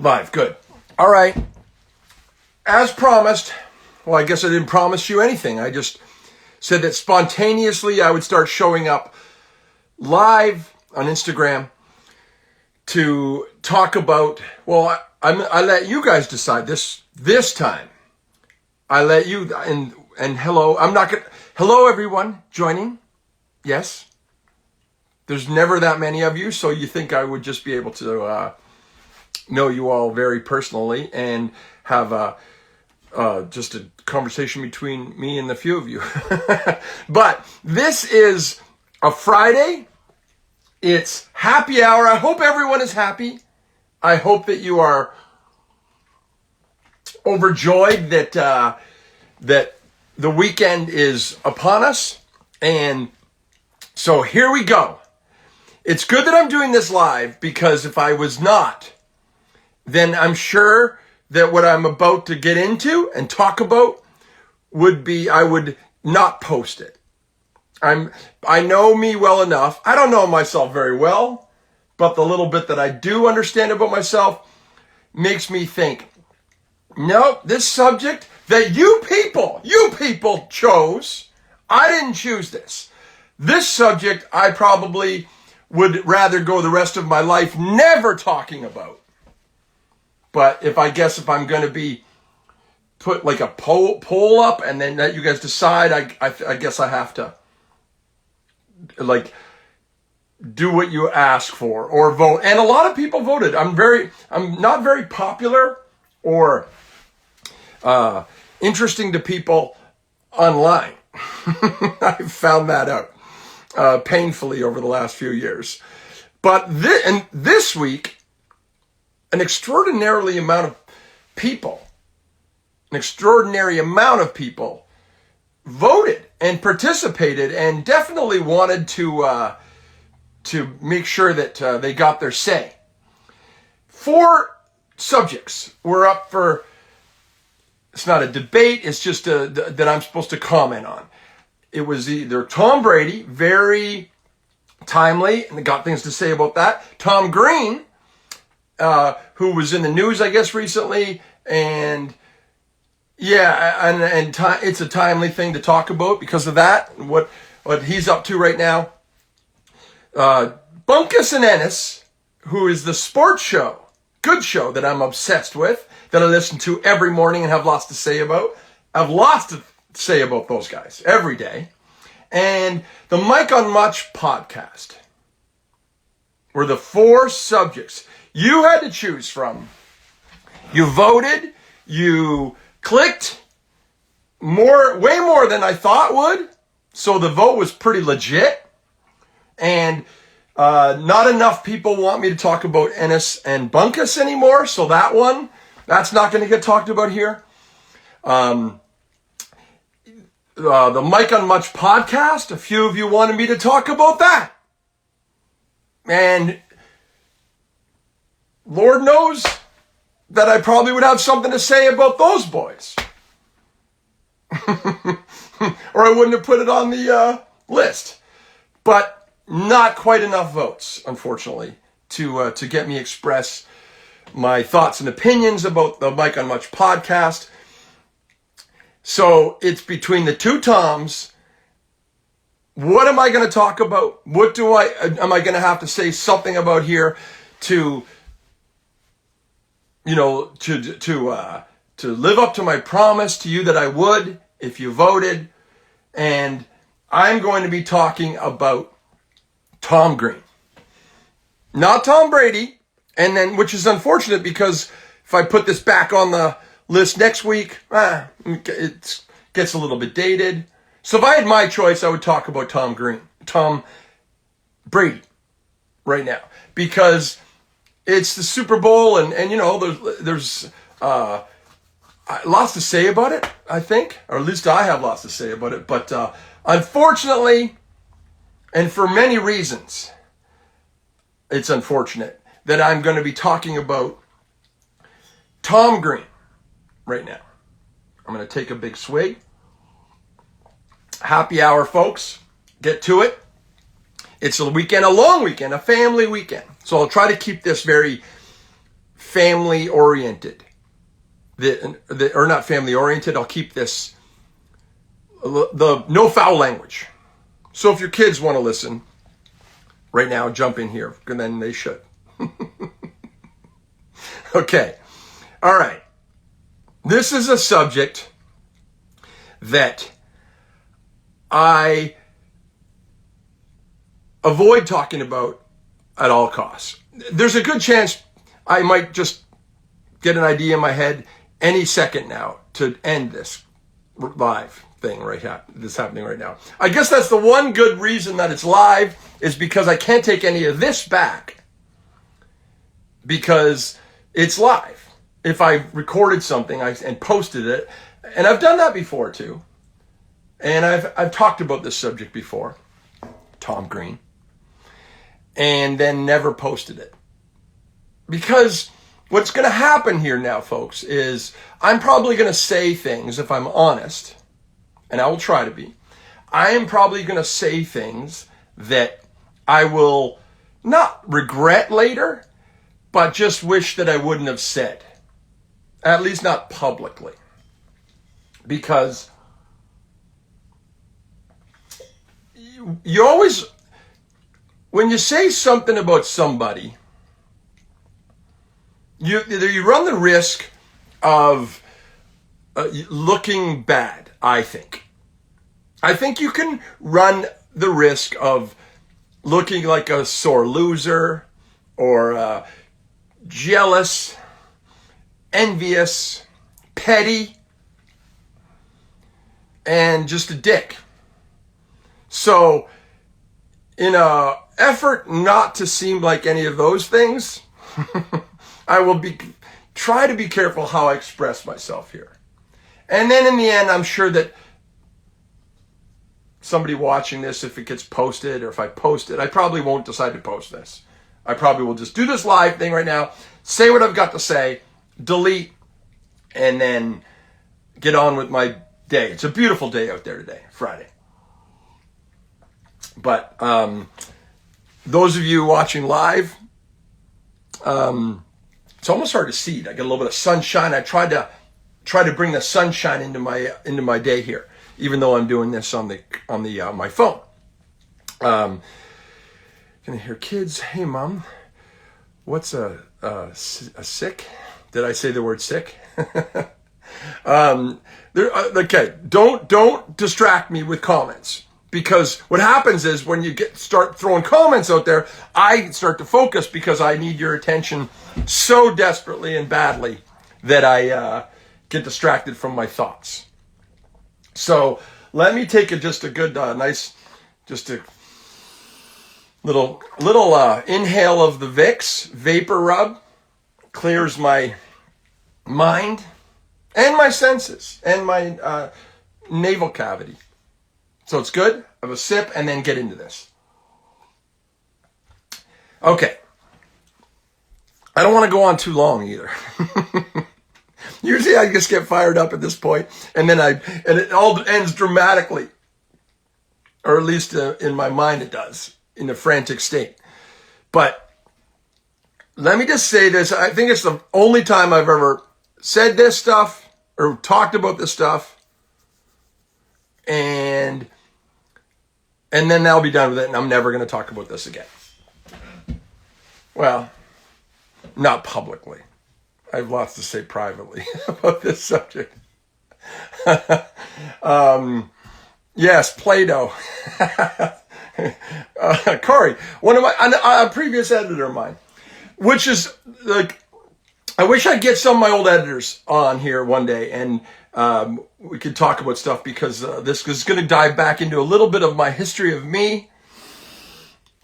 Live, good. All right. As promised, well, I guess I didn't promise you anything. I just said that spontaneously I would start showing up live on Instagram to talk about, well, I let you guys decide this time. I let you, and hello, hello everyone joining. Yes. There's never that many of you, so you think I would just be able to know you all very personally and have just a conversation between me and the few of you. But this is a Friday. It's happy hour. I hope everyone is happy. I hope that you are overjoyed that that the weekend is upon us. And so here we go. It's good that I'm doing this live, because if I was not, then I'm sure that what I'm about to get into and talk about would be, I would not post it. I know me well enough. I don't know myself very well, but the little bit that I do understand about myself makes me think, nope, this subject that you people chose, I didn't choose this. This subject I probably would rather go the rest of my life never talking about. But if I'm going to be put like a poll up and then let you guys decide, I guess I have to like do what you ask for or vote. And a lot of people voted. I'm not very popular or interesting to people online. I've found that out painfully over the last few years. But this week, an extraordinary amount of people voted and participated and definitely wanted to make sure that they got their say. 4 subjects were up for, it's not a debate, it's just that I'm supposed to comment on. It was either Tom Brady, very timely, and got things to say about that. Tom Green, who was in the news, I guess, recently, and yeah, and it's a timely thing to talk about because of that, what he's up to right now. Bunkus and Ennis, who is the sports show, good show that I'm obsessed with, that I listen to every morning and have lots to say about. I've lots to say about those guys every day. And the Mike on Much podcast were the 4 subjects you had to choose from. You voted, you clicked way more than I thought would. So the vote was pretty legit. And not enough people want me to talk about Ennis and Bunkus anymore. So that's not going to get talked about here. The Mike on Much podcast, a few of you wanted me to talk about that. And Lord knows that I probably would have something to say about those boys. Or I wouldn't have put it on the list. But not quite enough votes, unfortunately, to get me express my thoughts and opinions about the Mike on Much podcast. So it's between the 2 Toms. What am I going to talk about? Am I going to have to say something about here to live up to my promise to you that I would if you voted? And I'm going to be talking about Tom Green, not Tom Brady. And then, which is unfortunate because if I put this back on the list next week, it gets a little bit dated. So if I had my choice, I would talk about Tom Brady right now, because it's the Super Bowl and there's lots to say about it, I think, or at least I have lots to say about it. But unfortunately, and for many reasons, it's unfortunate that I'm going to be talking about Tom Green right now. I'm going to take a big swig. Happy hour, folks. Get to it. It's a weekend, a long weekend, a family weekend. So I'll try to keep this very family oriented. Or not family oriented. I'll keep this the no foul language. So if your kids want to listen right now, jump in here, and then they should. Okay. All right. This is a subject that I avoid talking about at all costs. There's a good chance I might just get an idea in my head any second now to end this live thing that's happening right now. I guess that's the one good reason that it's live, is because I can't take any of this back because it's live. If I recorded something and posted it, and I've done that before too, and I've talked about this subject before, Tom Green, and then never posted it. Because what's going to happen here now, folks, is I'm probably going to say things, if I'm honest, and I will try to be, I am probably going to say things that I will not regret later, but just wish that I wouldn't have said. At least not publicly. Because you always, when you say something about somebody, you run the risk of looking bad, I think. I think you can run the risk of looking like a sore loser or jealous, envious, petty, and just a dick. So, in an effort not to seem like any of those things, I will try to be careful how I express myself here. And then in the end, I'm sure that somebody watching this, if it gets posted or if I post it, I probably won't decide to post this. I probably will just do this live thing right now, say what I've got to say, delete, and then get on with my day. It's a beautiful day out there today, Friday. But those of you watching live, it's almost hard to see. I get a little bit of sunshine. I try to bring the sunshine into my day here, even though I'm doing this on my phone. Gonna hear kids. Hey, Mom, what's a sick? Did I say the word sick? Okay, don't distract me with comments, because what happens is when you start throwing comments out there, I start to focus because I need your attention so desperately and badly that I get distracted from my thoughts. So let me take just a good, nice, just a little inhale of the Vicks vapor rub. Clears my mind and my senses and my navel cavity. So it's good. Have a sip and then get into this. Okay. I don't want to go on too long either. Usually I just get fired up at this point, and then it all ends dramatically, or at least in my mind it does, in a frantic state. But let me just say this. I think it's the only time I've ever said this stuff or talked about this stuff, and then I'll be done with it, and I'm never going to talk about this again. Well, not publicly. I have lots to say privately about this subject. Yes, Play-Doh. Corey, one of a previous editor of mine, which is like, I wish I'd get some of my old editors on here one day, and we could talk about stuff, because this is going to dive back into a little bit of my history of me.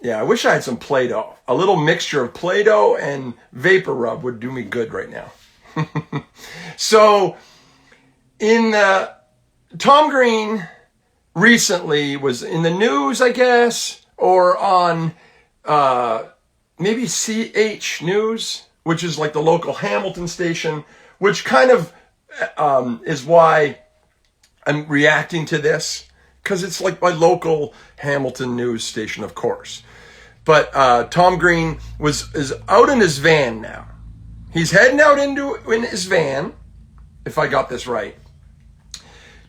Yeah, I wish I had some Play-Doh. A little mixture of Play-Doh and vapor rub would do me good right now. So, Tom Green recently was in the news, I guess, or on maybe CH News, which is like the local Hamilton station, which kind of is why I'm reacting to this, because it's like my local Hamilton news station, of course. But Tom Green is out in his van now, He's heading out in his van, if I got this right,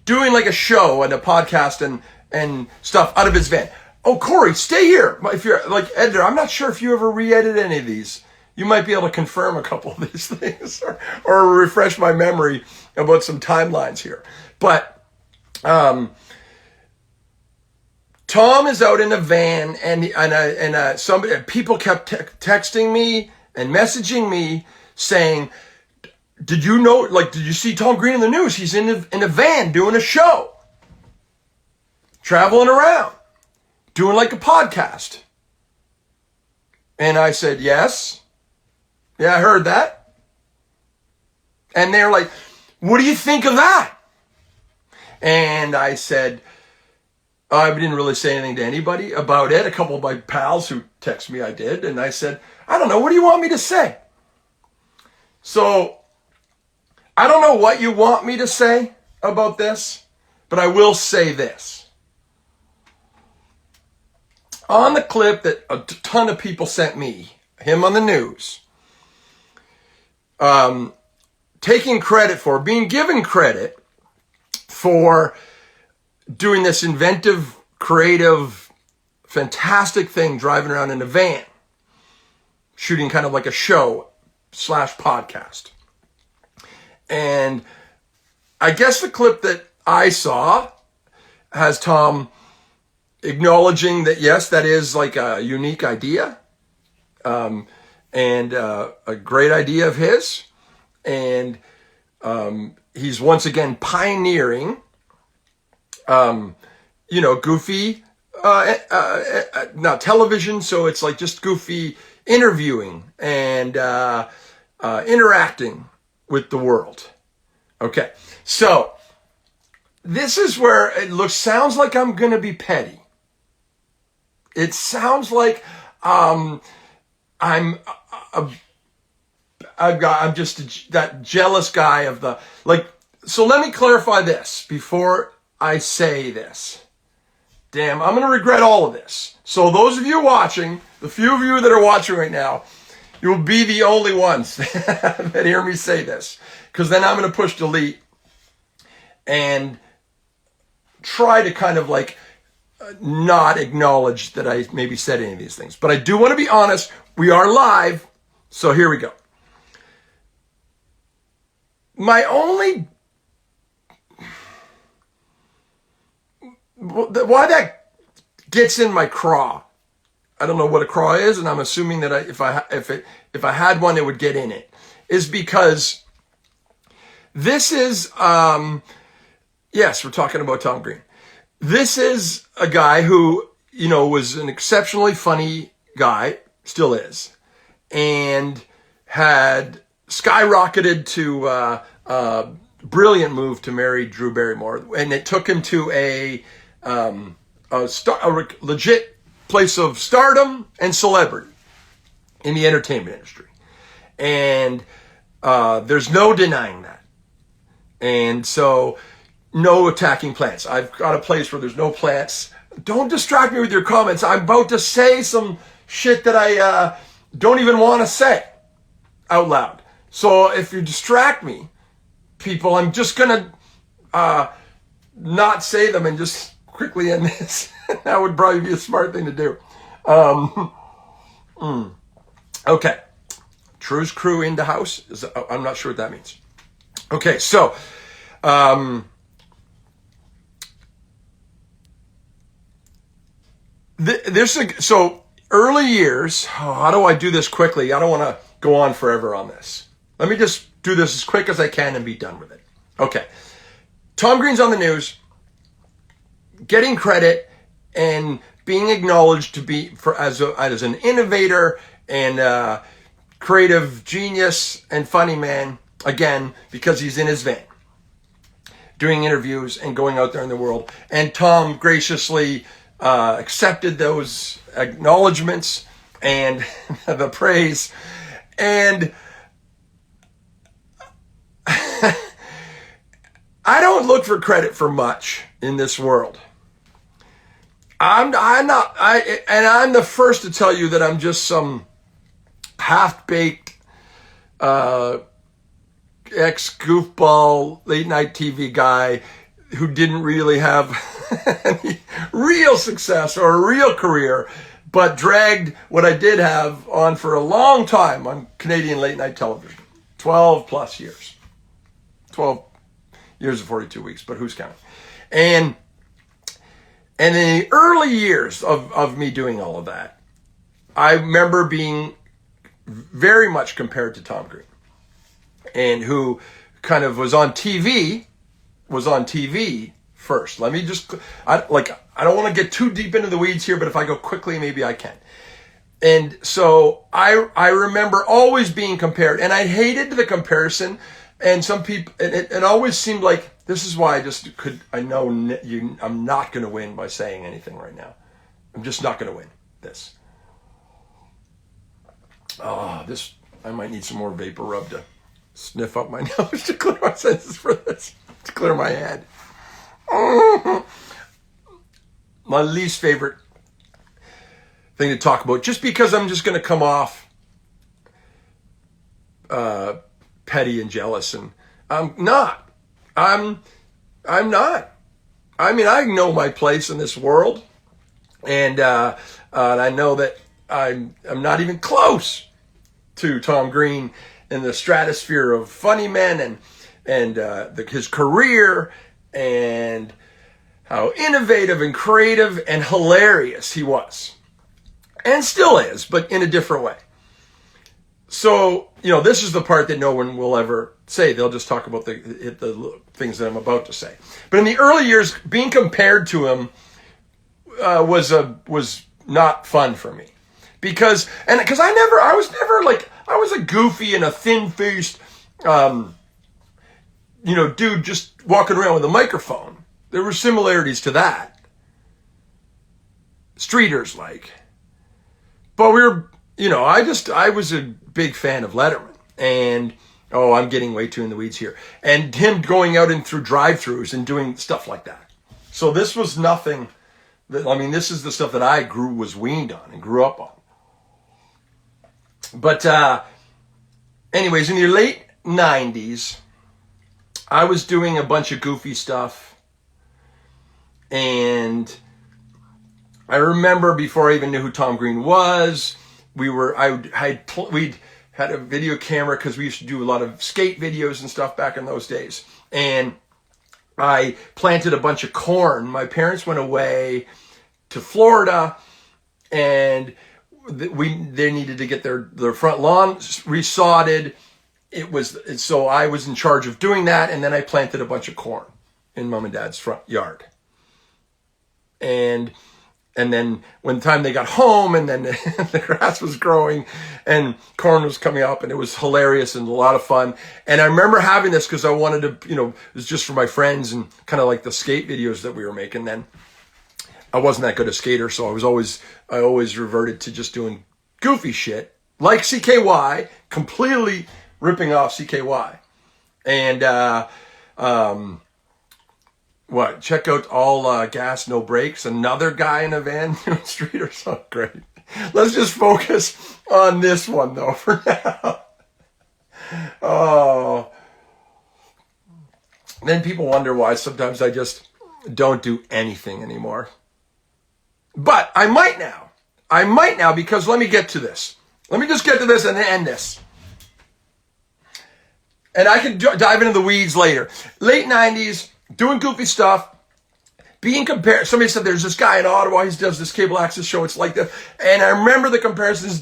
doing like a show and a podcast and stuff out of his van. Oh, Corey, stay here. If you're like editor, I'm not sure if you ever re-edit any of these. You might be able to confirm a couple of these things or refresh my memory about some timelines here. But Tom is out in a van, and people kept texting me and messaging me saying, did you see Tom Green in the news? He's in a van doing a show, traveling around, doing like a podcast. And I said, yes. Yeah, I heard that. And they're like, what do you think of that? And I said, I didn't really say anything to anybody about it. A couple of my pals who texted me, I did. And I said, I don't know, what do you want me to say? So, I don't know what you want me to say about this, but I will say this. On the clip that a ton of people sent me, him on the news, taking credit for, being given credit for doing this inventive, creative, fantastic thing, driving around in a van, shooting kind of like a show / podcast. And I guess the clip that I saw has Tom acknowledging that, yes, that is like a unique idea, and a great idea of his. And he's once again pioneering, goofy, not television, so it's like just goofy interviewing and interacting with the world. Okay, so this is where it sounds like I'm going to be petty. It sounds like I'm just that jealous guy of the, like, so let me clarify this before I say this. Damn, I'm going to regret all of this. So those of you watching, the few of you that are watching right now, you'll be the only ones that hear me say this. Because then I'm going to push delete and try to kind of like not acknowledge that I maybe said any of these things. But I do want to be honest. We are live. So here we go. My only, why that gets in my craw, I don't know what a craw is, and I'm assuming that if I had one, it would get in it, is because this is, yes, we're talking about Tom Green. This is a guy who, was an exceptionally funny guy, still is, and had skyrocketed to brilliant move to marry Drew Barrymore, and it took him to a legit place of stardom and celebrity in the entertainment industry, and there's no denying that. And so, no attacking plants. I've got a place where there's no plants. Don't distract me with your comments. I'm about to say some shit that I don't even want to say out loud. So if you distract me, people, I'm just going to not say them and just quickly end this. That would probably be a smart thing to do. Okay. True's crew into house. I'm not sure what that means. Okay, so so early years, how do I do this quickly? I don't want to go on forever on this. Let me just do this as quick as I can and be done with it. Okay. Tom Green's on the news, getting credit and being acknowledged to be as an innovator and creative genius and funny man, again, because he's in his van doing interviews and going out there in the world. And Tom graciously accepted those acknowledgments and the praise. And I don't look for credit for much in this world. I'm the first to tell you that I'm just some half-baked ex-goofball late night TV guy who didn't really have any real success or a real career, but dragged what I did have on for a long time on Canadian late night television. 12 plus years. 12 years and 42 weeks, but who's counting? And in the early years of me doing all of that, I remember being very much compared to Tom Green, and who kind of was on TV first. Let me just, I don't want to get too deep into the weeds here, but if I go quickly, maybe I can. And so I remember always being compared, and I hated the comparison. And some people, it always seemed like, this is why I'm not going to win by saying anything right now. I'm just not going to win this. Oh, I might need some more vapor rub to sniff up my nose to clear my senses for this, to clear my head. My least favorite thing to talk about, just because I'm just going to come off petty and jealous, and I'm not. I'm not. I mean, I know my place in this world, and I know that I'm not even close to Tom Green in the stratosphere of funny men and his career and how innovative and creative and hilarious he was, and still is, but in a different way. So, this is the part that no one will ever say. They'll just talk about the things that I'm about to say. But in the early years, being compared to him was not fun for me, because I was a goofy and a thin-faced, dude just walking around with a microphone. There were similarities to that. Streeters like. But I was a big fan of Letterman, and I'm getting way too in the weeds here, and him going out and through drive-thrus and doing stuff like that. So this was nothing this is the stuff that I was weaned on and grew up on. But anyways, in the late 90s, I was doing a bunch of goofy stuff, and I remember before I even knew who Tom Green was, we'd had a video camera because we used to do a lot of skate videos and stuff back in those days. And I planted a bunch of corn. My parents went away to Florida, and they needed to get their front lawn resodded. So I was in charge of doing that, and then I planted a bunch of corn in Mom and Dad's front yard. And then when the time they got home, and then the grass was growing and corn was coming up, and it was hilarious and a lot of fun. And I remember having this because I wanted to, it was just for my friends and kind of like the skate videos that we were making then. I wasn't that good a skater, so I always reverted to just doing goofy shit like CKY, completely ripping off CKY. And check out All Gas, No Brakes, another guy in a van doing streeters. Oh, great. Let's just focus on this one, though, for now. Oh. Then people wonder why sometimes I just don't do anything anymore. But I might now, because let me get to this. Let me just get to this and end this. And I can dive into the weeds later. Late 90s, doing goofy stuff, being compared. Somebody said there's this guy in Ottawa, he does this cable access show, it's like this. And I remember the comparisons,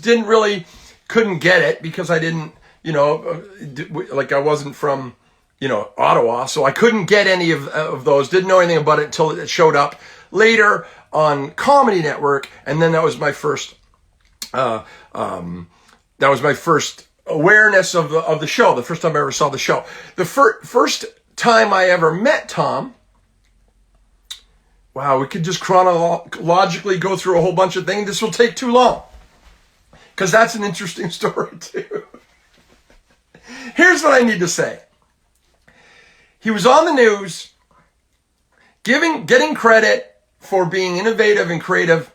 couldn't get it because I didn't, I wasn't from, Ottawa. So I couldn't get any of those, didn't know anything about it until it showed up later on Comedy Network. And then that was my first, awareness of the show, the first time I ever saw the show. The first time I ever met Tom, wow, we could just chronologically go through a whole bunch of things. This will take too long because that's an interesting story too. Here's what I need to say. He was on the news, getting credit for being innovative and creative,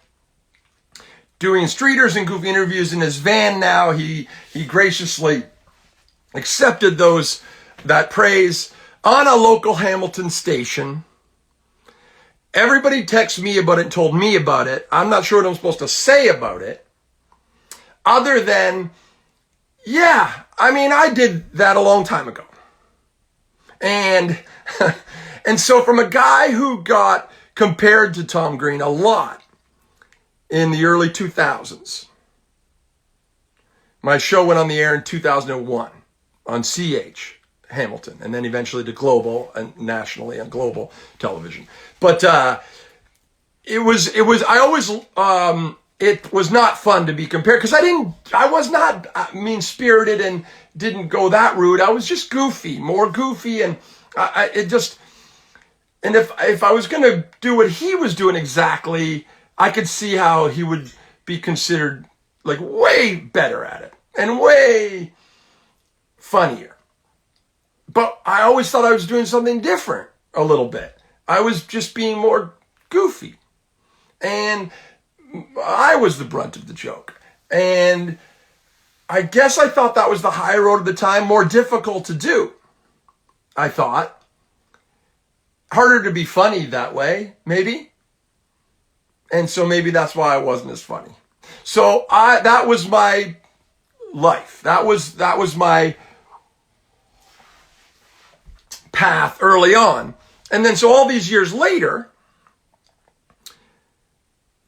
doing streeters and goofy interviews in his van now. He graciously accepted that praise on a local Hamilton station. Everybody texted me about it and told me about it. I'm not sure what I'm supposed to say about it. Other than, yeah, I mean, I did that a long time ago. And, and so from a guy who got compared to Tom Green a lot in the early 2000s, my show went on the air in 2001 on CH Hamilton, and then eventually to Global and nationally on Global television. But it was not fun to be compared, because I was not mean-spirited and didn't go that route. I was just more goofy, and if I was going to do what he was doing exactly, I could see how he would be considered like way better at it and way funnier. But I always thought I was doing something different a little bit. I was just being more goofy. And I was the brunt of the joke. And I guess I thought that was the high road at the time, more difficult to do. I thought. Harder to be funny that way, maybe. And so maybe that's why I wasn't as funny. So that was my life. That was my path early on. And then so all these years later,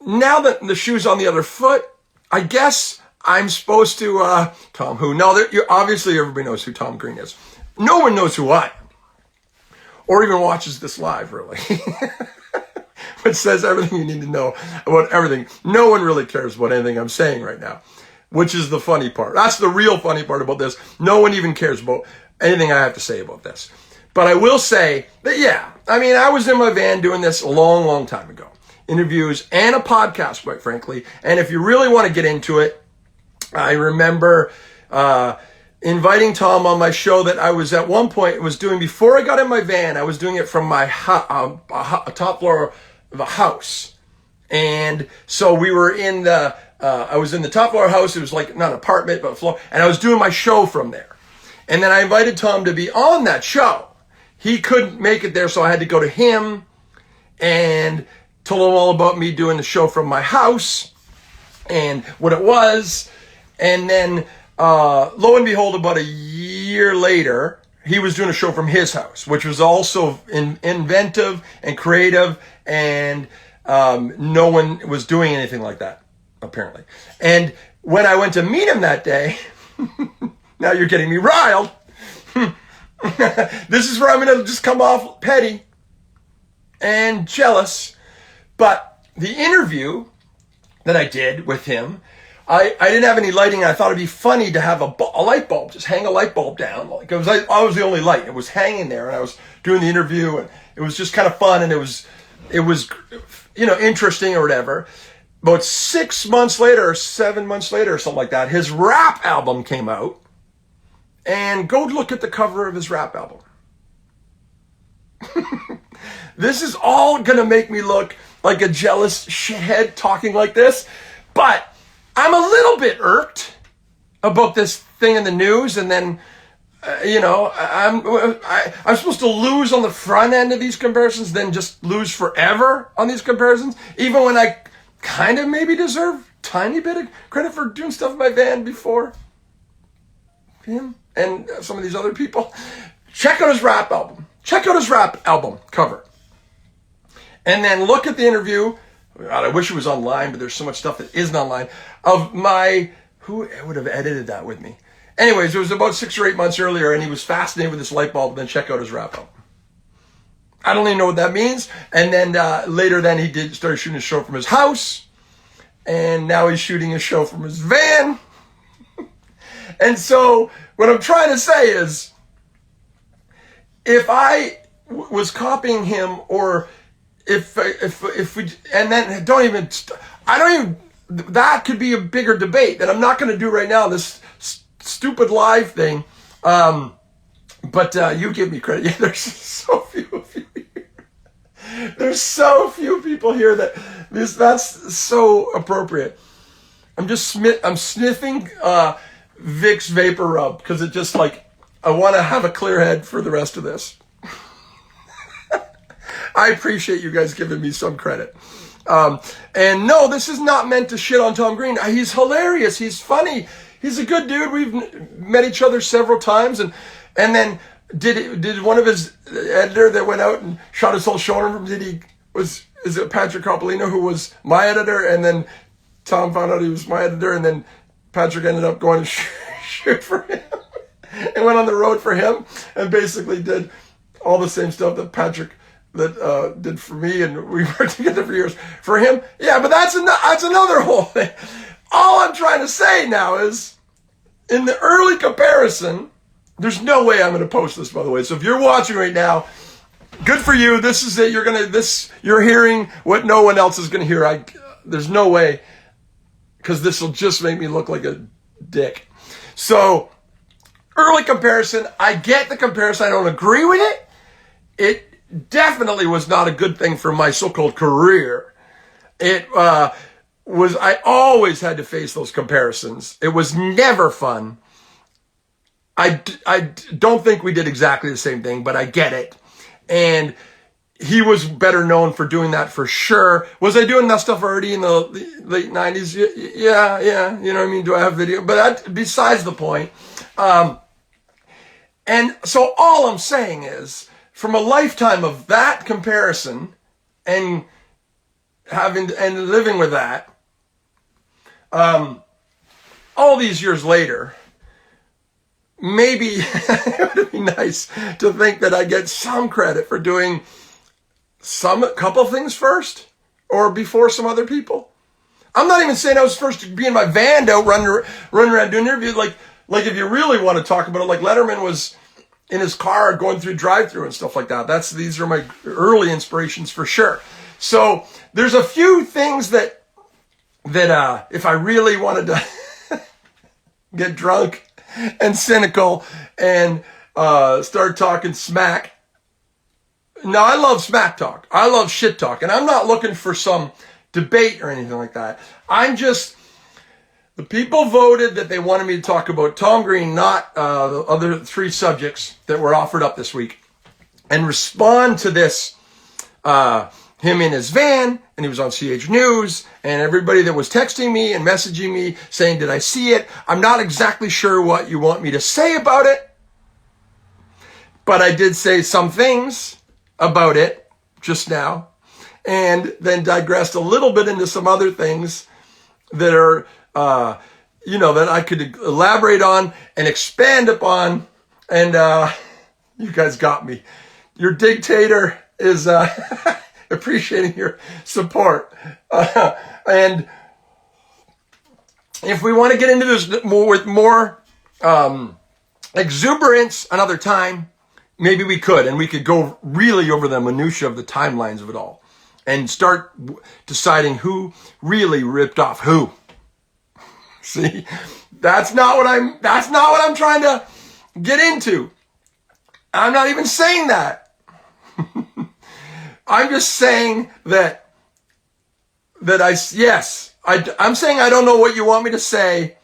now that the shoe's on the other foot, I guess I'm supposed to, Tom who? No, obviously everybody knows who Tom Green is. No one knows who I am. Or even watches this live, really. Which says everything you need to know about everything. No one really cares about anything I'm saying right now, which is the funny part. That's the real funny part about this. No one even cares about anything I have to say about this. But I will say that, yeah, I mean, I was in my van doing this a long, long time ago. Interviews and a podcast, quite frankly. And if you really want to get into it, I remember inviting Tom on my show that I was at one point was doing before I got in my van. I was doing it from my top floor of a house. And so we were in I was in the top floor house. It was like not an apartment, but a floor. And I was doing my show from there. And then I invited Tom to be on that show. He couldn't make it there, so I had to go to him and told him all about me doing the show from my house and what it was. And then, lo and behold, about a year later, he was doing a show from his house, which was also inventive and creative, and no one was doing anything like that, apparently. And when I went to meet him that day, now you're getting me riled. This is where I'm going to just come off petty and jealous. But the interview that I did with him, I didn't have any lighting. And I thought it'd be funny to have a light bulb, just hang a light bulb down. Like I was the only light. It was hanging there, and I was doing the interview, and it was just kind of fun, and it was interesting or whatever. About 6 months later, or 7 months later, or something like that, his rap album came out. And go look at the cover of his rap album. This is all going to make me look like a jealous shithead talking like this. But I'm a little bit irked about this thing in the news. And then, I'm supposed to lose on the front end of these comparisons, then just lose forever on these comparisons. Even when I kind of maybe deserve a tiny bit of credit for doing stuff in my van before him and some of these other people. Check out his rap album. Check out his rap album cover. And then look at the interview. God, I wish it was online, but there's so much stuff that isn't online. Who would have edited that with me? Anyways, it was about 6 or 8 months earlier, and he was fascinated with this light bulb. And then check out his rap album. I don't even know what that means. And then later, he started shooting a show from his house, and now he's shooting a show from his van. And so what I'm trying to say is, if I was copying him, or if we, and then that could be a bigger debate that I'm not going to do right now, this stupid live thing. But you give me credit. Yeah, there's so few of you here. There's so few people here that's so appropriate. I'm sniffing Vicks Vapor Rub because it just I want to have a clear head for the rest of this. I appreciate you guys giving me some credit. And no, this is not meant to shit on Tom Green. He's hilarious. He's funny. He's a good dude. We've met each other several times. And then did one of his editor that went out and shot his whole shoulder, is it Patrick Coppolino, who was my editor? And then Tom found out he was my editor. And then Patrick ended up going to shoot for him and went on the road for him and basically did all the same stuff that Patrick did for me, and we worked together for years for him. Yeah, but that's another whole thing. All I'm trying to say now is, in the early comparison, there's no way I'm going to post this, by the way. So if you're watching right now, good for you. This is it. You're hearing what no one else is going to hear. There's no way, because this will just make me look like a dick. So early comparison, I get the comparison. I don't agree with it. It definitely was not a good thing for my so-called career. It was, I always had to face those comparisons. It was never fun. I don't think we did exactly the same thing, but I get it. And he was better known for doing that for sure. Was I doing that stuff already in the late 90s? Yeah. You know what I mean? Do I have video? But that, besides the point. And so all I'm saying is, from a lifetime of that comparison and living with that, all these years later, maybe it would be nice to think that I get some credit for doing a couple of things first or before some other people. I'm not even saying I was first to be in my van out running around doing interviews. Like if you really want to talk about it, like Letterman was in his car going through drive-through and stuff like that. These are my early inspirations for sure. So there's a few things that if I really wanted to get drunk and cynical and start talking smack. Now, I love smack talk. I love shit talk. And I'm not looking for some debate or anything like that. The people voted that they wanted me to talk about Tom Green, not the other three subjects that were offered up this week, and respond to this, him in his van, and he was on CH News, and everybody that was texting me and messaging me saying, did I see it? I'm not exactly sure what you want me to say about it, but I did say some things about it just now, and then digressed a little bit into some other things that are that I could elaborate on and expand upon. And you guys got me. Your dictator is appreciating your support. And if we want to get into this with more exuberance another time, maybe we could. And we could go really over the minutia of the timelines of it all and start deciding who really ripped off who. See, that's not what I'm trying to get into. I'm not even saying that. I'm just saying that I'm saying I don't know what you want me to say.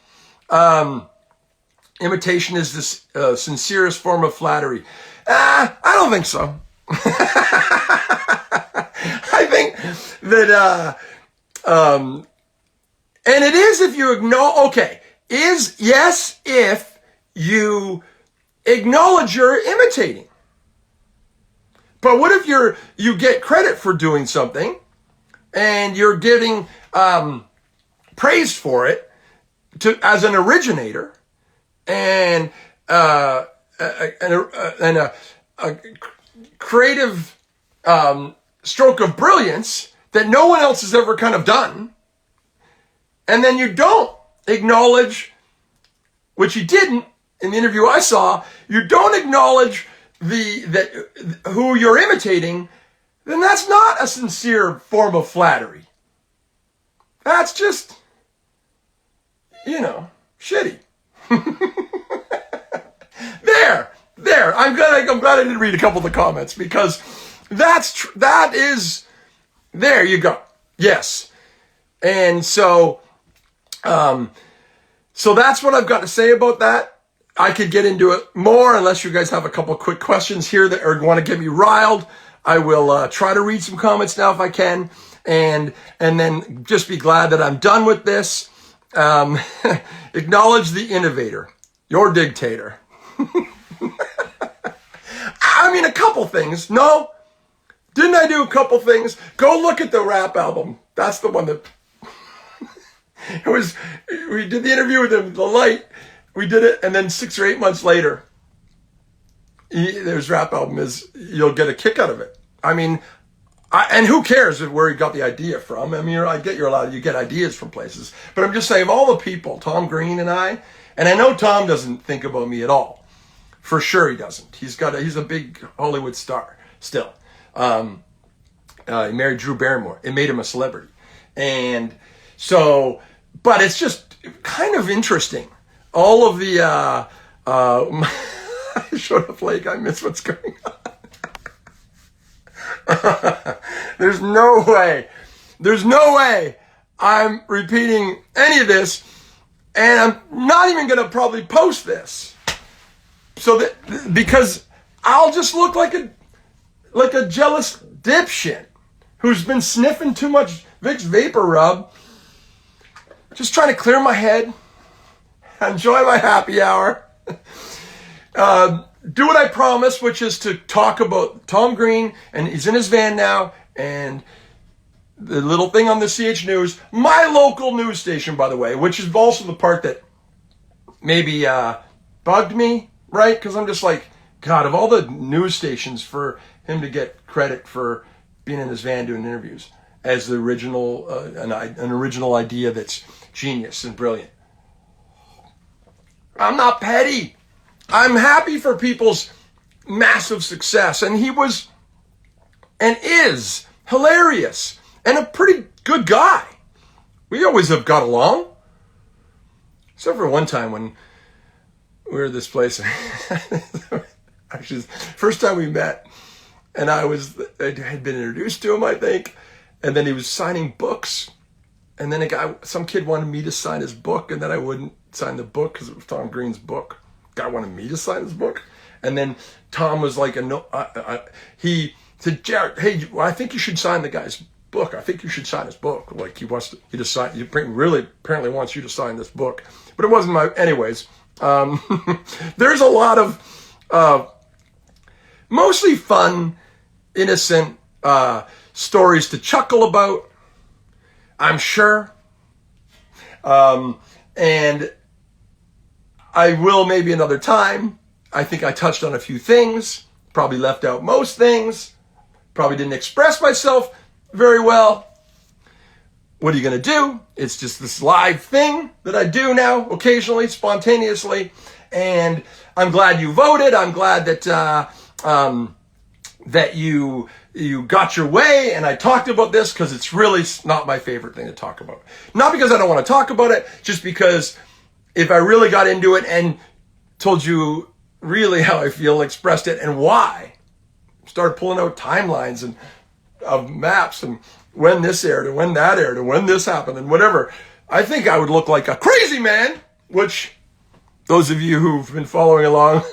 Imitation is the sincerest form of flattery. I don't think so. I think that, and it is if you if you acknowledge you're imitating. But what if you get credit for doing something and you're getting praised for it as an originator and a creative stroke of brilliance that no one else has ever kind of done, and then you don't acknowledge, which you didn't in the interview I saw, you don't acknowledge who you're imitating, then that's not a sincere form of flattery. That's just, shitty. There. I'm glad I did read a couple of the comments, because that is, there you go. Yes. And so that's what I've got to say about that. I could get into it more unless you guys have a couple quick questions here that or want to get me riled. I will try to read some comments now if I can, and then just be glad that I'm done with this. Acknowledge the innovator, your dictator. I mean, a couple things. No, didn't I do a couple things? Go look at the rap album. That's the one that it was. We did the interview with him, The Light. We did it, and then 6 or 8 months later, his rap album is. You'll get a kick out of it. I mean, and who cares where he got the idea from? I mean, I get you get ideas from places, but I'm just saying, of all the people, Tom Green and I know Tom doesn't think about me at all. For sure, he doesn't. He's a big Hollywood star still. He married Drew Barrymore. It made him a celebrity, and so, but it's just kind of interesting. All of the, I showed up late. I miss what's going on. There's no way I'm repeating any of this, and I'm not even going to probably post this. So that, because I'll just look like a jealous dipshit who's been sniffing too much Vicks Vapor Rub, just trying to clear my head, enjoy my happy hour, do what I promised, which is to talk about Tom Green, and he's in his van now, and the little thing on the CH News, my local news station, by the way, which is also the part that maybe bugged me, right? Because I'm just like, God, of all the news stations, for him to get credit for being in his van doing interviews as the original, an original idea that's genius and brilliant. I'm not petty. I'm happy for people's massive success. And he was and is hilarious and a pretty good guy. We always have got along. Except for one time when we were at this place. Actually, first time we met, and I had been introduced to him, I think, and then he was signing books. And then some kid wanted me to sign his book, and then I wouldn't sign the book because it was Tom Green's book. Guy wanted me to sign his book, and then Tom was like, he said, Jared, hey, I think you should sign the guy's book. I think you should sign his book. Like he to sign. He really apparently wants you to sign this book, but it wasn't anyways. There's a lot of mostly fun, innocent stories to chuckle about, I'm sure. And I will maybe another time. I think I touched on a few things, probably left out most things, probably didn't express myself very well. What are you going to do? It's just this live thing that I do now, occasionally, spontaneously. And I'm glad you voted. I'm glad that that you got your way, and I talked about this because it's really not my favorite thing to talk about. Not because I don't want to talk about it, just because if I really got into it and told you really how I feel, expressed it, and why, started pulling out timelines and of maps and when this aired and when that aired and when this happened and whatever, I think I would look like a crazy man, which those of you who've been following along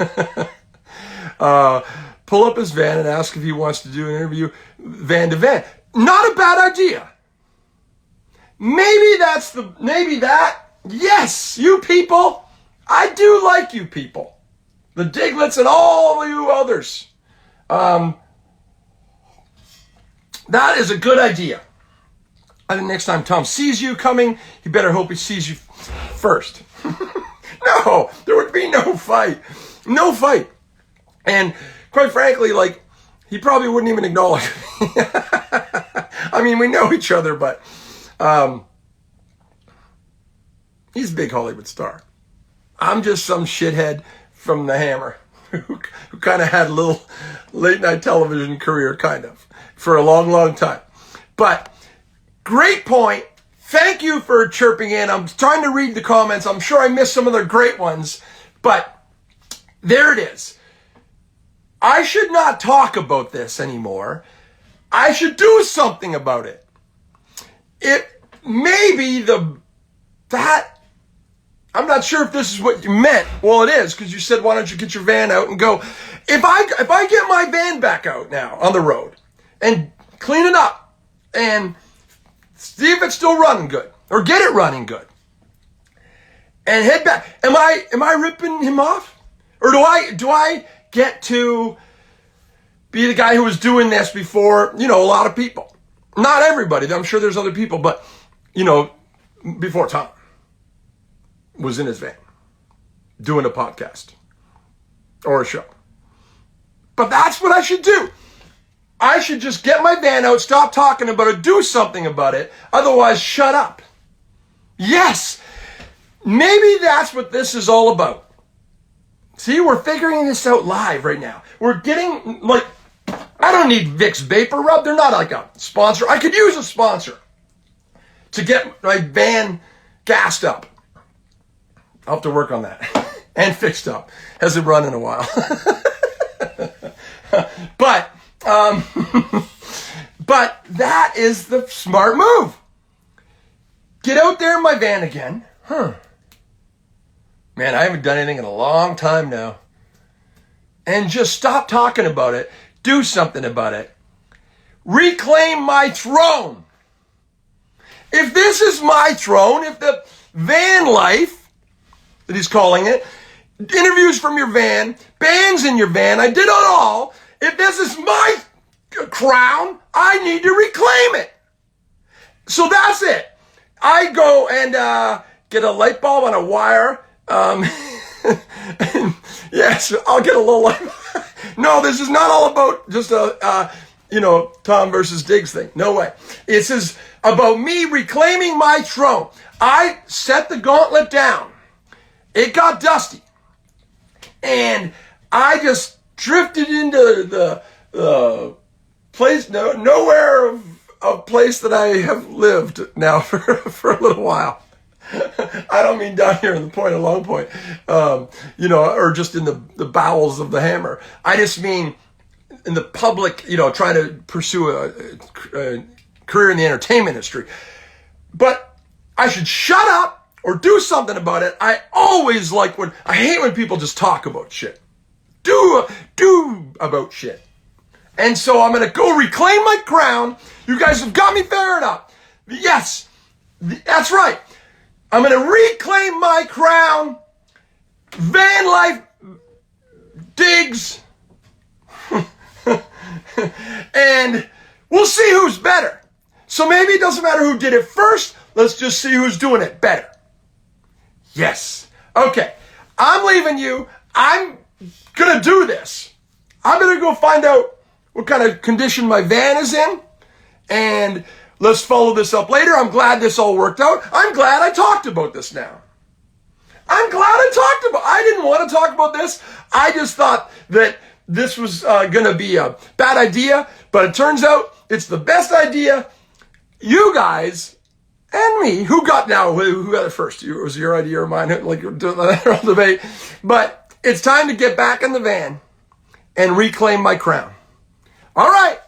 pull up his van and ask if he wants to do an interview van to van. Not a bad idea. Maybe that. Yes, you people. I do like you people. The Diglets and all you others. That is a good idea. I think next time Tom sees you coming, he better hope he sees you first. No, there would be no fight. No fight. And quite frankly, like, he probably wouldn't even acknowledge me. I mean, we know each other, but he's a big Hollywood star. I'm just some shithead from the Hammer who kind of had a little late night television career, kind of, for a long, long time. But great point. Thank you for chirping in. I'm trying to read the comments. I'm sure I missed some of the great ones, but there it is. I should not talk about this anymore. I should do something about it. It may be that I'm not sure if this is what you meant. Well, it is, because you said, why don't you get your van out and go. If I get my van back out now on the road and clean it up and see if it's still running good or get it running good and head back, am I ripping him off? Or do I get to be the guy who was doing this before, a lot of people? Not everybody. I'm sure there's other people, but, before Tom was in his van doing a podcast or a show. But that's what I should do. I should just get my van out, stop talking about it, do something about it. Otherwise, shut up. Yes, maybe that's what this is all about. See, we're figuring this out live right now. We're getting, I don't need Vicks Vapor Rub. They're not like a sponsor. I could use a sponsor to get my van gassed up. I'll have to work on that. And fixed up. Hasn't run in a while. But that is the smart move. Get out there in my van again. Man, I haven't done anything in a long time now. And just stop talking about it. Do something about it. Reclaim my throne. If this is my throne, if the van life, that he's calling it, interviews from your van, bands in your van, I did it all. If this is my crown, I need to reclaim it. So that's it. I go and get a light bulb on a wire. Yes, I'll get a little light. No, this is not all about just a, Tom versus Diggs thing. No way. This is about me reclaiming my throne. I set the gauntlet down. It got dusty. And I just drifted into the place, nowhere of a place that I have lived now for a little while. I don't mean down here in the Point of Long Point, or just in the bowels of the Hammer. I just mean in the public, trying to pursue a career in the entertainment industry. But I should shut up or do something about it. I always I hate when people just talk about shit. Do about shit. And so I'm going to go reclaim my crown. You guys have got me fired up. Yes, that's right. I'm going to reclaim my crown. Van life Diggs. And we'll see who's better. So maybe it doesn't matter who did it first. Let's just see who's doing it better. Yes. Okay. I'm leaving you. I'm going to do this. I'm going to go find out what kind of condition my van is in. And let's follow this up later. I'm glad this all worked out. I'm glad I talked about this now. I didn't want to talk about this. I just thought that this was going to be a bad idea. But it turns out it's the best idea. You guys and me, who got it first? It was your idea or mine? Debate. But it's time to get back in the van and reclaim my crown. All right.